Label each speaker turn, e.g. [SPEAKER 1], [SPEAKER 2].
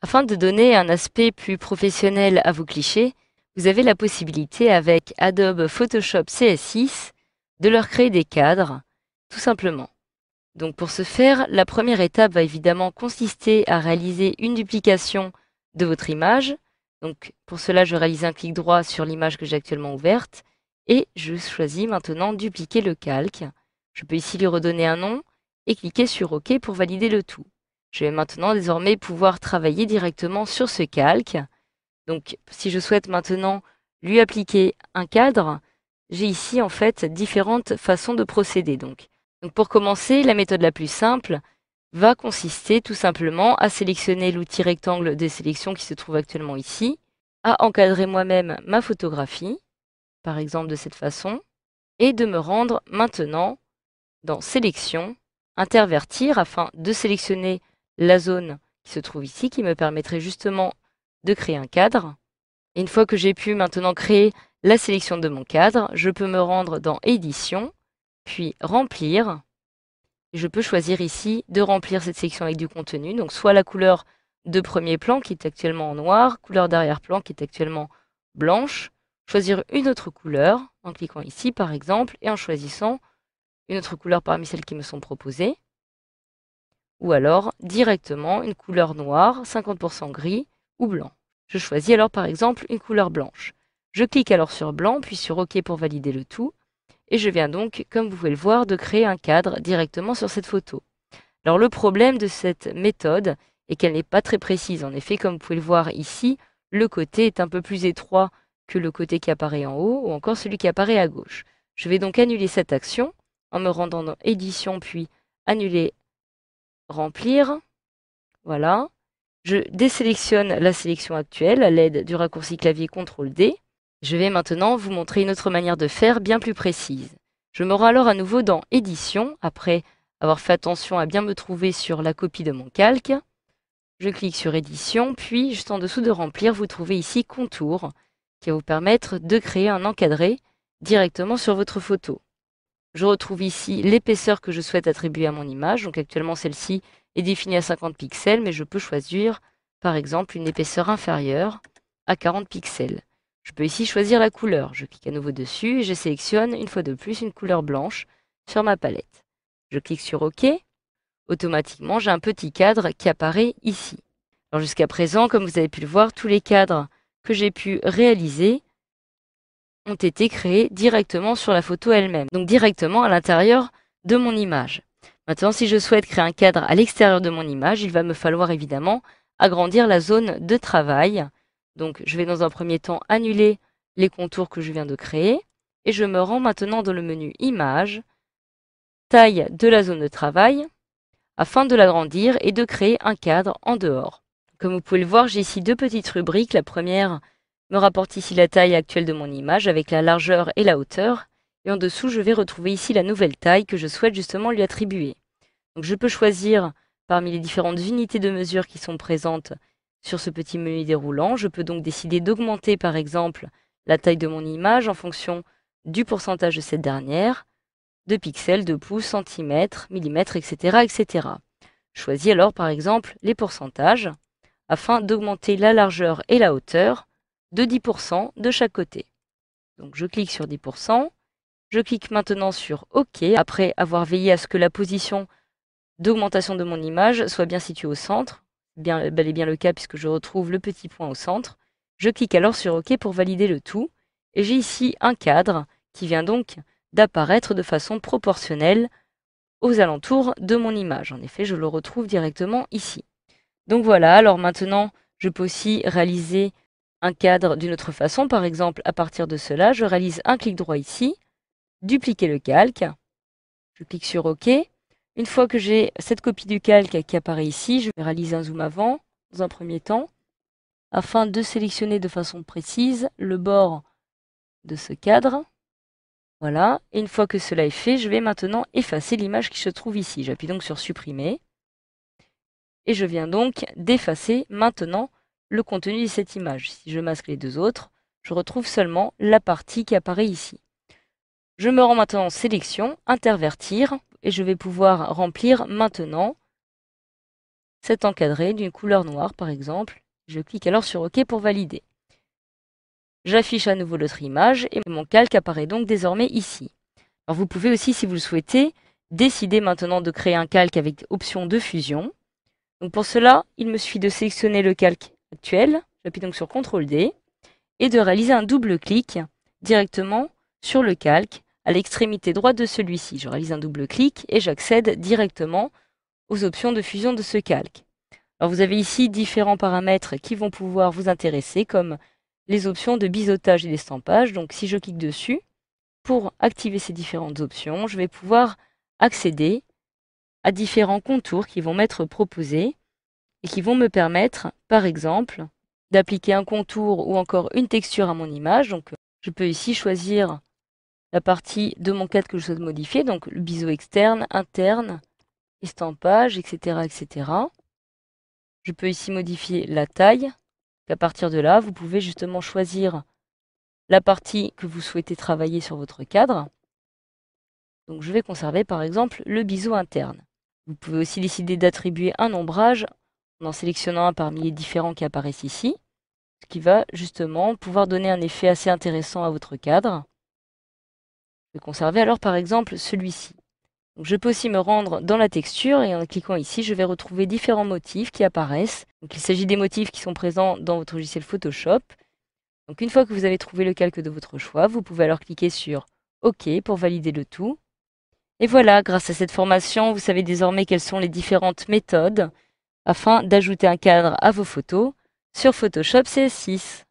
[SPEAKER 1] Afin de donner un aspect plus professionnel à vos clichés, vous avez la possibilité avec Adobe Photoshop CS6 de leur créer des cadres, tout simplement. Donc pour ce faire, la première étape va évidemment consister à réaliser une duplication de votre image. Donc pour cela, je réalise un clic droit sur l'image que j'ai actuellement ouverte et je choisis maintenant dupliquer le calque. Je peux ici lui redonner un nom et cliquer sur OK pour valider le tout. Je vais maintenant désormais pouvoir travailler directement sur ce calque. Donc si je souhaite maintenant lui appliquer un cadre, j'ai ici en fait différentes façons de procéder. Donc pour commencer, la méthode la plus simple va consister tout simplement à sélectionner l'outil rectangle de sélection qui se trouve actuellement ici, à encadrer moi-même ma photographie, par exemple de cette façon, et de me rendre maintenant dans Sélection, Intervertir afin de sélectionner la zone qui se trouve ici, qui me permettrait justement de créer un cadre. Et une fois que j'ai pu maintenant créer la sélection de mon cadre, je peux me rendre dans Édition, puis Remplir. Je peux choisir ici de remplir cette sélection avec du contenu, donc soit la couleur de premier plan qui est actuellement en noir, couleur d'arrière-plan qui est actuellement blanche, choisir une autre couleur en cliquant ici par exemple et en choisissant une autre couleur parmi celles qui me sont proposées, ou alors directement une couleur noire, 50% gris ou blanc. Je choisis alors par exemple une couleur blanche. Je clique alors sur blanc puis sur OK pour valider le tout. Et je viens donc, comme vous pouvez le voir, de créer un cadre directement sur cette photo. Alors le problème de cette méthode est qu'elle n'est pas très précise. En effet, comme vous pouvez le voir ici, le côté est un peu plus étroit que le côté qui apparaît en haut ou encore celui qui apparaît à gauche. Je vais donc annuler cette action en me rendant dans Édition puis Annuler, Remplir. Voilà. Je désélectionne la sélection actuelle à l'aide du raccourci clavier CTRL-D. Je vais maintenant vous montrer une autre manière de faire bien plus précise. Je me rends alors à nouveau dans Édition, après avoir fait attention à bien me trouver sur la copie de mon calque. Je clique sur Édition, puis juste en dessous de Remplir, vous trouvez ici Contour, qui va vous permettre de créer un encadré directement sur votre photo. Je retrouve ici l'épaisseur que je souhaite attribuer à mon image, donc actuellement celle-ci est définie à 50 pixels, mais je peux choisir par exemple une épaisseur inférieure à 40 pixels. Je peux ici choisir la couleur. Je clique à nouveau dessus et je sélectionne une fois de plus une couleur blanche sur ma palette. Je clique sur OK. Automatiquement, j'ai un petit cadre qui apparaît ici. Alors jusqu'à présent, comme vous avez pu le voir, tous les cadres que j'ai pu réaliser ont été créés directement sur la photo elle-même, donc directement à l'intérieur de mon image. Maintenant, si je souhaite créer un cadre à l'extérieur de mon image, il va me falloir évidemment agrandir la zone de travail. Donc, je vais dans un premier temps annuler les contours que je viens de créer et je me rends maintenant dans le menu Images, Taille de la zone de travail, afin de l'agrandir et de créer un cadre en dehors. Comme vous pouvez le voir, j'ai ici deux petites rubriques. La première me rapporte ici la taille actuelle de mon image avec la largeur et la hauteur. Et en dessous, je vais retrouver ici la nouvelle taille que je souhaite justement lui attribuer. Donc je peux choisir parmi les différentes unités de mesure qui sont présentes sur ce petit menu déroulant. Je peux donc décider d'augmenter par exemple la taille de mon image en fonction du pourcentage de cette dernière, de pixels, de pouces, centimètres, millimètres, etc., etc. Je choisis alors par exemple les pourcentages afin d'augmenter la largeur et la hauteur de 10% de chaque côté. Donc je clique sur 10%, je clique maintenant sur OK après avoir veillé à ce que la position d'augmentation de mon image soit bien située au centre, bel et bien le cas puisque je retrouve le petit point au centre. Je clique alors sur OK pour valider le tout et j'ai ici un cadre qui vient donc d'apparaître de façon proportionnelle aux alentours de mon image. En effet, je le retrouve directement ici. Donc voilà, alors maintenant, je peux aussi réaliser un cadre d'une autre façon. Par exemple, à partir de cela, je réalise un clic droit ici, dupliquer le calque. Je clique sur OK. Une fois que j'ai cette copie du calque qui apparaît ici, je vais réaliser un zoom avant, dans un premier temps, afin de sélectionner de façon précise le bord de ce cadre. Voilà, et une fois que cela est fait, je vais maintenant effacer l'image qui se trouve ici. J'appuie donc sur Supprimer. Et je viens donc d'effacer maintenant le contenu de cette image. Si je masque les deux autres, je retrouve seulement la partie qui apparaît ici. Je me rends maintenant en sélection, intervertir, et je vais pouvoir remplir maintenant cet encadré d'une couleur noire par exemple. Je clique alors sur OK pour valider. J'affiche à nouveau l'autre image et mon calque apparaît donc désormais ici. Alors vous pouvez aussi, si vous le souhaitez, décider maintenant de créer un calque avec option de fusion. Donc pour cela, il me suffit de sélectionner le calque actuel, j'appuie donc sur CTRL D, et de réaliser un double clic directement sur le calque à l'extrémité droite de celui-ci. Je réalise un double clic et j'accède directement aux options de fusion de ce calque. Alors vous avez ici différents paramètres qui vont pouvoir vous intéresser, comme les options de biseautage et d'estampage. Donc si je clique dessus, pour activer ces différentes options, je vais pouvoir accéder à différents contours qui vont m'être proposés et qui vont me permettre, par exemple, d'appliquer un contour ou encore une texture à mon image. Donc je peux ici choisir la partie de mon cadre que je souhaite modifier, donc le biseau externe, interne, estampage, etc., etc. Je peux ici modifier la taille. À partir de là, vous pouvez justement choisir la partie que vous souhaitez travailler sur votre cadre. Donc je vais conserver par exemple le biseau interne. Vous pouvez aussi décider d'attribuer un ombrage en sélectionnant un parmi les différents qui apparaissent ici, ce qui va justement pouvoir donner un effet assez intéressant à votre cadre. Je vais conserver alors par exemple celui-ci. Donc, je peux aussi me rendre dans la texture et en cliquant ici, je vais retrouver différents motifs qui apparaissent. Donc, il s'agit des motifs qui sont présents dans votre logiciel Photoshop. Donc, une fois que vous avez trouvé le calque de votre choix, vous pouvez alors cliquer sur OK pour valider le tout. Et voilà, grâce à cette formation, vous savez désormais quelles sont les différentes méthodes afin d'ajouter un cadre à vos photos sur Photoshop CS6.